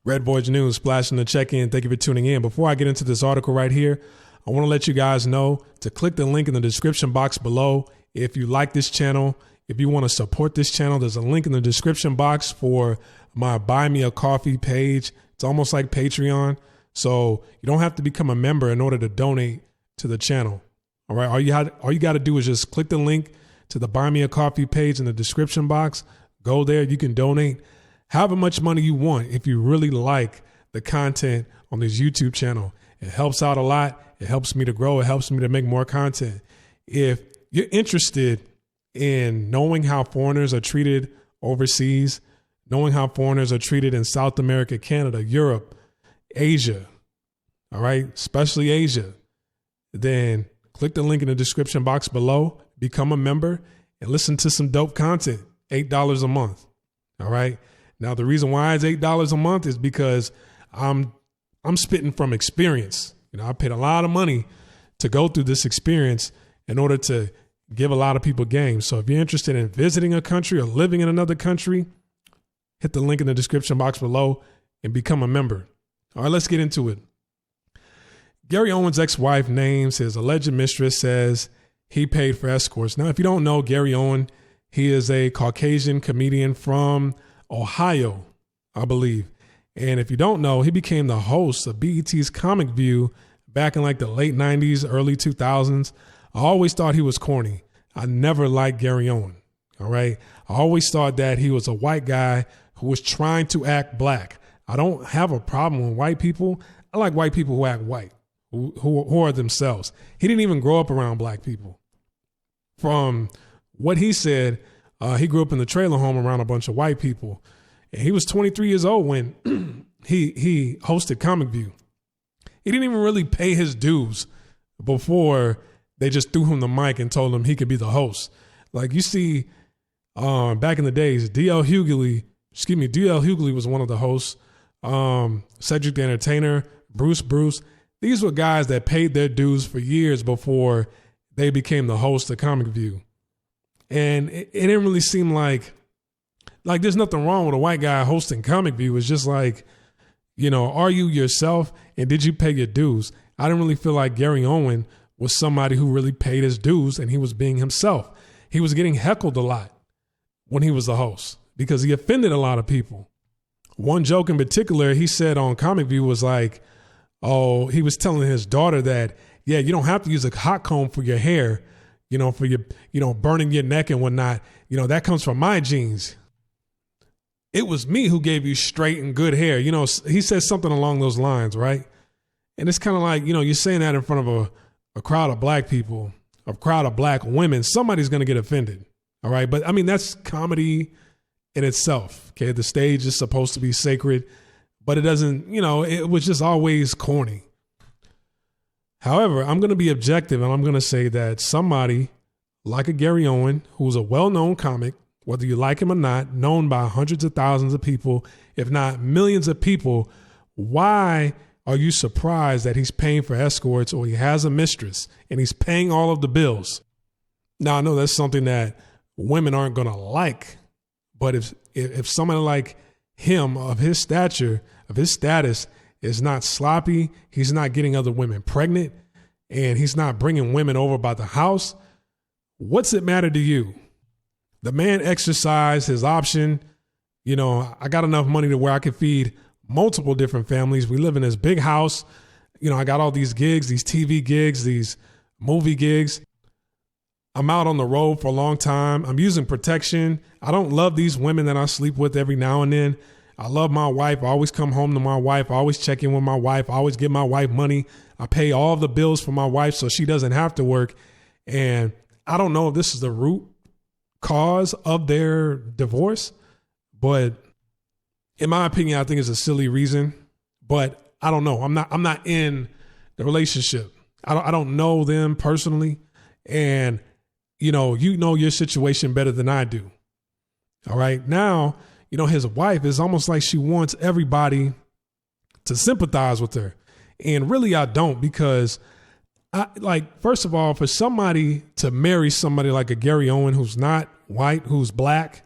Red Voyage News, splashing the check-in. Thank you for tuning in. Before I get into this article right here, I want to let you guys know to click the link in the description box below. If you like this channel, if you want to support this channel, there's a link in the description box for my Buy Me a Coffee page. It's almost like Patreon. So you don't have to become a member in order to donate to the channel. All right. All you got to do is just click the link to the Buy Me a Coffee page in the description box. Go there. You can donate however much money you want if you really like the content on this YouTube channel. It helps out a lot. It helps me to grow. It helps me to make more content. If you're interested in knowing how foreigners are treated overseas, knowing how foreigners are treated in South America, Canada, Europe, Asia, all right, especially Asia, then click the link in the description box below, become a member, and listen to some dope content, $8 a month, all right? Now, the reason why it's $8 a month is because I'm spitting from experience. You know, I paid a lot of money to go through this experience in order to give a lot of people game. So if you're interested in visiting a country or living in another country, hit the link in the description box below and become a member. All right, let's get into it. Gary Owen's ex-wife names his alleged mistress, says he paid for escorts. Now, if you don't know Gary Owen, he is a Caucasian comedian from Ohio, I believe. And if you don't know, he became the host of BET's Comic View back in like the late 90s, early 2000s. I always thought he was corny. I never liked Gary Owen. All right. I always thought that he was a white guy who was trying to act black. I don't have a problem with white people. I like white people who act white, who are themselves. He didn't even grow up around black people. From what he said, he grew up in the trailer home around a bunch of white people. And he was 23 years old when he hosted Comic View. He didn't even really pay his dues before they just threw him the mic and told him he could be the host. Like you see, back in the days, D.L. Hughley was one of the hosts. Cedric the Entertainer, Bruce. These were guys that paid their dues for years before they became the host of Comic View. And it didn't really seem like there's nothing wrong with a white guy hosting Comic View. It's just like, you know, are you yourself and did you pay your dues? I didn't really feel like Gary Owen was somebody who really paid his dues and he was being himself. He was getting heckled a lot when he was the host because he offended a lot of people. One joke in particular he said on Comic View was like, oh, he was telling his daughter that, yeah, you don't have to use a hot comb for your hair, you know, for your, you know, burning your neck and whatnot. You know, that comes from my genes. It was me who gave you straight and good hair. You know, he says something along those lines, right? And it's kind of like, you know, you're saying that in front of a crowd of black people, a crowd of black women. Somebody's going to get offended, all right? But, I mean, that's comedy in itself, okay? The stage is supposed to be sacred, but it doesn't, you know, it was just always corny. However, I'm going to be objective, and I'm going to say that somebody like a Gary Owen, who's a well-known comic, whether you like him or not, known by hundreds of thousands of people, if not millions of people, why are you surprised that he's paying for escorts or he has a mistress and he's paying all of the bills? Now, I know that's something that women aren't going to like, but if somebody like him, of his stature, of his status, is not sloppy, he's not getting other women pregnant, and he's not bringing women over by the house, what's it matter to you? The man exercised his option. You know, I got enough money to where I could feed multiple different families. We live in this big house. You know, I got all these gigs, these TV gigs, these movie gigs. I'm out on the road for a long time. I'm using protection. I don't love these women that I sleep with every now and then. I love my wife. I always come home to my wife. I always check in with my wife. I always give my wife money. I pay all of the bills for my wife so she doesn't have to work. And I don't know if this is the root cause of their divorce, but in my opinion, I think it's a silly reason, but I don't know. I'm not in the relationship. I don't know them personally. And you know your situation better than I do. All right. Now, you know, his wife is almost like she wants everybody to sympathize with her. And really, I don't, because first of all, for somebody to marry somebody like a Gary Owen who's not white, who's black,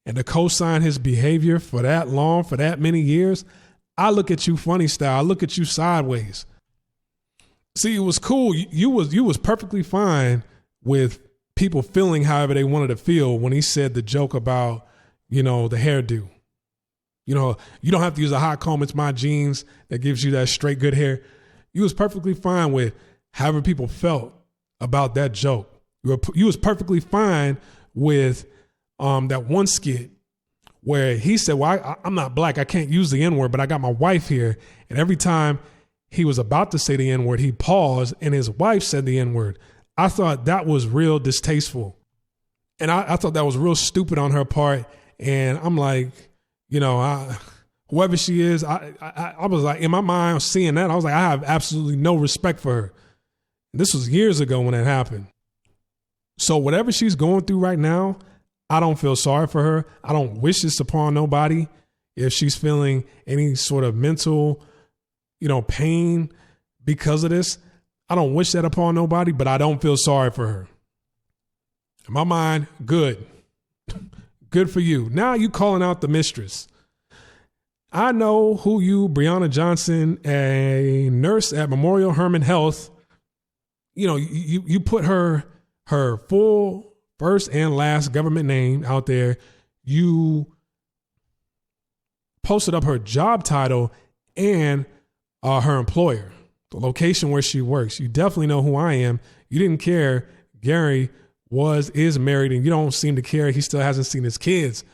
and to co-sign his behavior for that long, for that many years, I look at you funny style. I look at you sideways. See, it was cool. You was perfectly fine with people feeling however they wanted to feel when he said the joke about, the hairdo. You don't have to use a hot comb. It's my genes that gives you that straight good hair. You was perfectly fine with however people felt about that joke. You was perfectly fine with that one skit where he said, well, I'm not black. I can't use the N-word, but I got my wife here. And every time he was about to say the N-word, he paused and his wife said the N-word. I thought that was real distasteful. And I thought that was real stupid on her part. And I'm like, whoever she is, I was like, in my mind, seeing that, I was like, I have absolutely no respect for her. And this was years ago when it happened. So whatever she's going through right now, I don't feel sorry for her. I don't wish this upon nobody. If she's feeling any sort of mental, pain because of this, I don't wish that upon nobody, but I don't feel sorry for her. In my mind, good. Good for you. Now you calling out the mistress. I know who you, Breonna Johnson, a nurse at Memorial Hermann Health. You put her full first and last government name out there. You posted up her job title and her employer, the location where she works. You definitely know who I am. You didn't care. Gary is married, and you don't seem to care. He still hasn't seen his kids,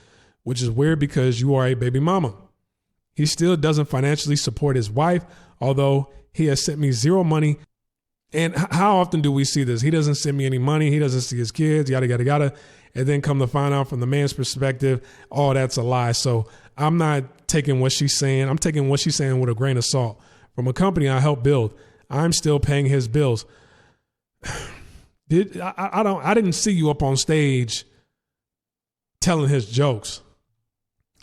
which is weird because you are a baby mama. He still doesn't financially support his wife, although he has sent me zero money. And how often do we see this? He doesn't send me any money. He doesn't see his kids, yada, yada, yada. And then come to find out from the man's perspective, oh, that's a lie. So I'm not taking what she's saying. I'm taking what she's saying with a grain of salt. From a company I helped build, I'm still paying his bills. I didn't see you up on stage telling his jokes.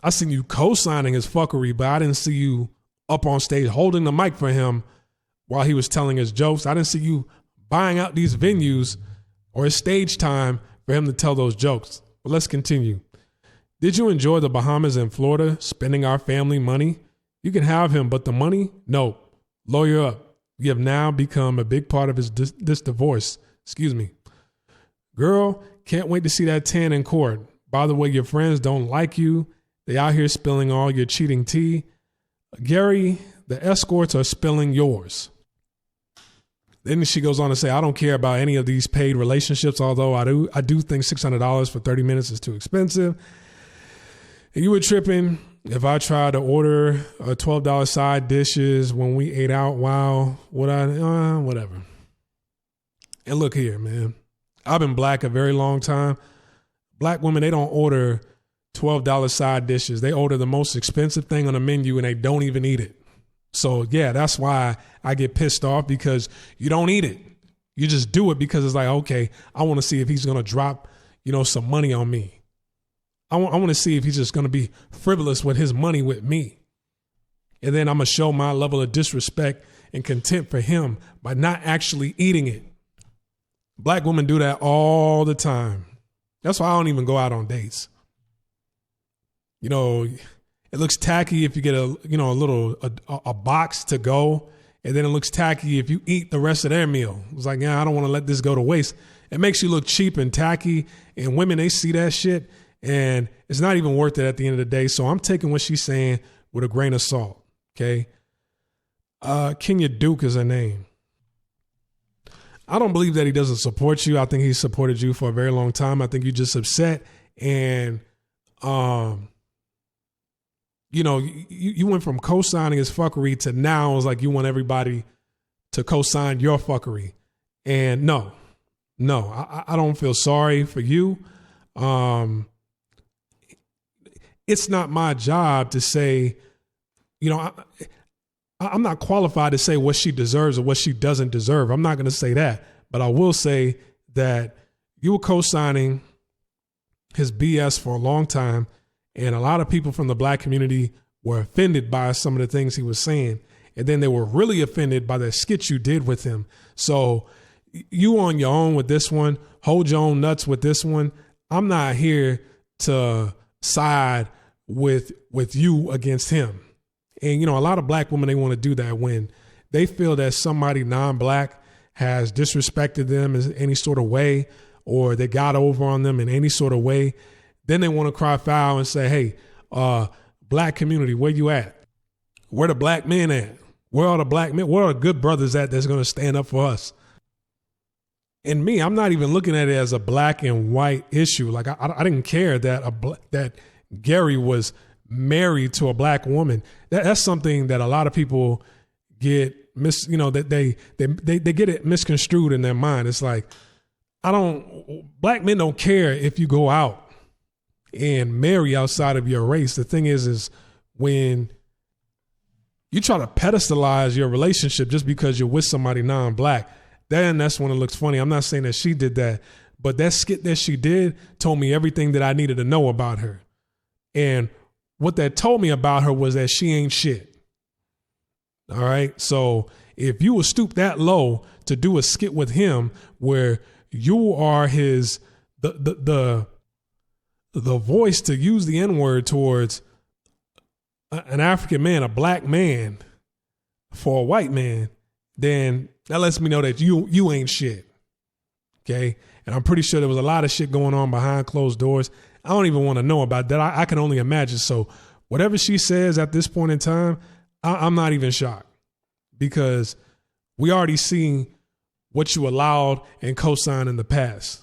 I seen you co-signing his fuckery, but I didn't see you up on stage holding the mic for him while he was telling his jokes. I didn't see you buying out these venues or his stage time for him to tell those jokes. But let's continue. Did you enjoy the Bahamas and Florida, spending our family money? You can have him, but the money? No. Lawyer up. You have now become a big part of this divorce. Excuse me. Girl, can't wait to see that tan in court. By the way, your friends don't like you. They out here spilling all your cheating tea. Gary, the escorts are spilling yours. Then she goes on to say, I don't care about any of these paid relationships, although I do think $600 for 30 minutes is too expensive. And you were tripping if I tried to order a $12 side dishes when we ate out. Wow. Whatever. And look here, man. I've been black a very long time. Black women, they don't order $12 side dishes. They order the most expensive thing on the menu and they don't even eat it. So yeah, that's why I get pissed off, because you don't eat it. You just do it because it's like, okay, I want to see if he's going to drop, some money on me. I want to see if he's just going to be frivolous with his money with me. And then I'm going to show my level of disrespect and contempt for him by not actually eating it. Black women do that all the time. That's why I don't even go out on dates. It looks tacky if you get a box to go, and then it looks tacky if you eat the rest of their meal. It's like, I don't want to let this go to waste. It makes you look cheap and tacky, and women, they see that shit, and it's not even worth it at the end of the day. So I'm taking what she's saying with a grain of salt, okay? Kenya Duke is her name. I don't believe that he doesn't support you. I think he supported you for a very long time. I think you're just upset, and you went from co-signing his fuckery to now it's like you want everybody to co-sign your fuckery. And no, I don't feel sorry for you. It's not my job to say, I'm not qualified to say what she deserves or what she doesn't deserve. I'm not going to say that, but I will say that you were co-signing his BS for a long time. And a lot of people from the black community were offended by some of the things he was saying. And then they were really offended by the skit you did with him. So you on your own with this one, hold your own nuts with this one. I'm not here to side with you against him. And, a lot of black women, they want to do that when they feel that somebody non-black has disrespected them in any sort of way, or they got over on them in any sort of way. Then they want to cry foul and say, hey, black community, where you at? Where the black men at? Where are the black men? Where are the good brothers at that's going to stand up for us? And me, I'm not even looking at it as a black and white issue. Like I didn't care that that Gary was married to a black woman. That's something that a lot of people get that they get it misconstrued in their mind. It's like, black men don't care if you go out and marry outside of your race. The thing is when you try to pedestalize your relationship just because you're with somebody non-black, then that's when it looks funny. I'm not saying that she did that, but that skit that she did told me everything that I needed to know about her. And what that told me about her was that she ain't shit. All right. So if you would stoop that low to do a skit with him where you are the voice to use the N-word towards an African man, a black man, for a white man, then that lets me know that you ain't shit. Okay. And I'm pretty sure there was a lot of shit going on behind closed doors. I don't even want to know about that. I can only imagine. So whatever she says at this point in time, I'm not even shocked, because we already seen what you allowed and co-signed in the past,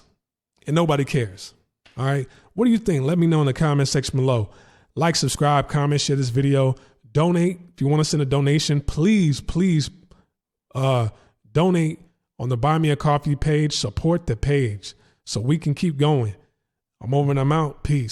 and nobody cares. All right. What do you think? Let me know in the comment section below. Like, subscribe, comment, share this video, donate. If you want to send a donation, please donate on the Buy Me a Coffee page. Support the page so we can keep going. I'm over and I'm out. Peace.